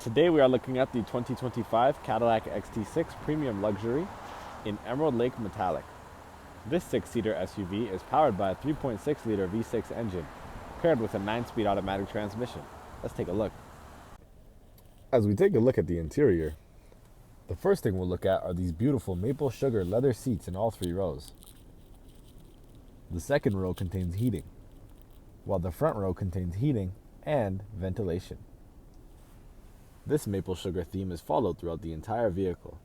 Today we are looking at the 2025 Cadillac XT6 Premium Luxury in Emerald Lake Metallic. This 6-seater SUV is powered by a 3.6-liter V6 engine paired with a 9-speed automatic transmission. Let's take a look. As we take a look at the interior, the first thing we'll look at are these beautiful maple sugar leather seats in all 3 rows. The second row contains heating, while the front row contains heating and ventilation. This maple sugar theme is followed throughout the entire vehicle,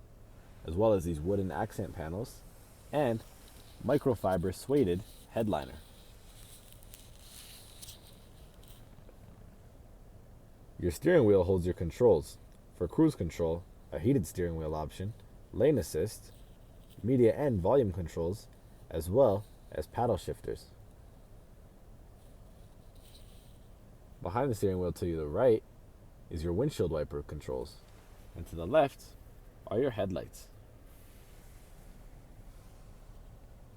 as well as these wooden accent panels and microfiber sueded headliner. Your steering wheel holds your controls. For cruise control, a heated steering wheel option, lane assist, media and volume controls, as well as paddle shifters. Behind the steering wheel to the right is your windshield wiper controls, and to the left are your headlights.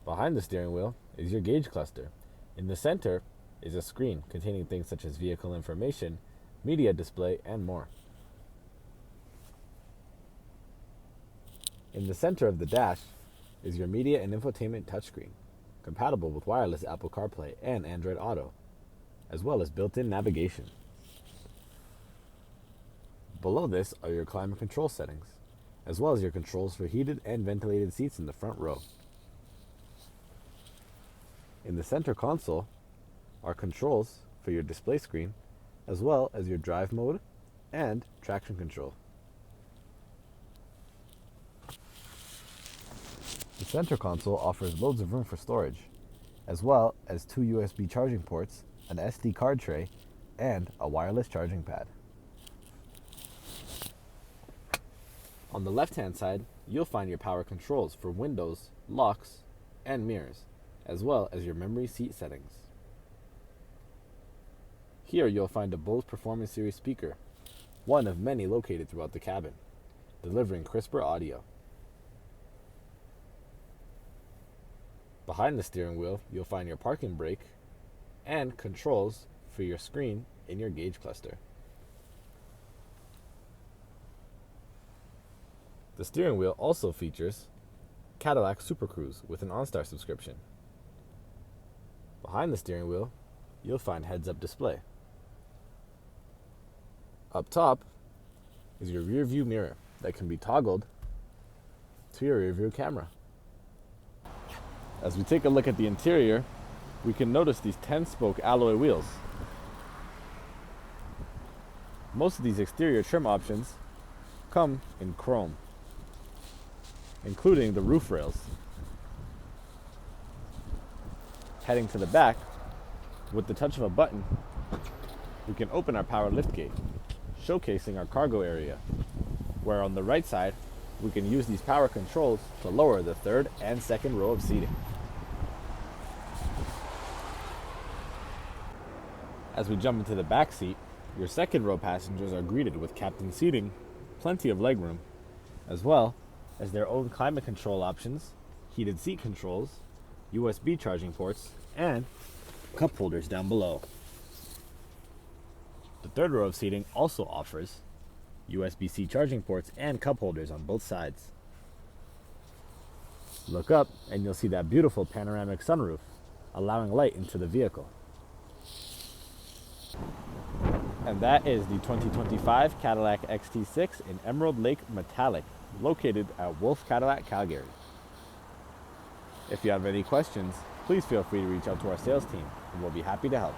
Behind the steering wheel is your gauge cluster. In the center is a screen containing things such as vehicle information, media display, and more. In the center of the dash is your media and infotainment touchscreen, compatible with wireless Apple CarPlay and Android Auto, as well as built-in navigation. Below this are your climate control settings, as well as your controls for heated and ventilated seats in the front row. In the center console are controls for your display screen, as well as your drive mode and traction control. The center console offers loads of room for storage, as well as 2 USB charging ports, an SD card tray, and a wireless charging pad. On the left-hand side, you'll find your power controls for windows, locks, and mirrors, as well as your memory seat settings. Here you'll find a Bose Performance Series speaker, one of many located throughout the cabin, delivering crisper audio. Behind the steering wheel, you'll find your parking brake and controls for your screen in your gauge cluster. The steering wheel also features Cadillac Super Cruise with an OnStar subscription. Behind the steering wheel, you'll find heads-up display. Up top is your rear view mirror that can be toggled to your rear view camera. As we take a look at the interior, we can notice these 10-spoke alloy wheels. Most of these exterior trim options come in chrome, including the roof rails. Heading to the back, with the touch of a button, we can open our power liftgate, showcasing our cargo area, where on the right side, we can use these power controls to lower the third and second row of seating. As we jump into the back seat, your second row passengers are greeted with captain seating, plenty of legroom, as well as their own climate control options, heated seat controls, USB charging ports, and cup holders down below. The third row of seating also offers USB-C charging ports and cup holders on both sides. Look up and you'll see that beautiful panoramic sunroof, allowing light into the vehicle. And that is the 2025 Cadillac XT6 in Emerald Lake Metallic, located at Wolfe Cadillac, Calgary. If you have any questions, please feel free to reach out to our sales team, and we'll be happy to help.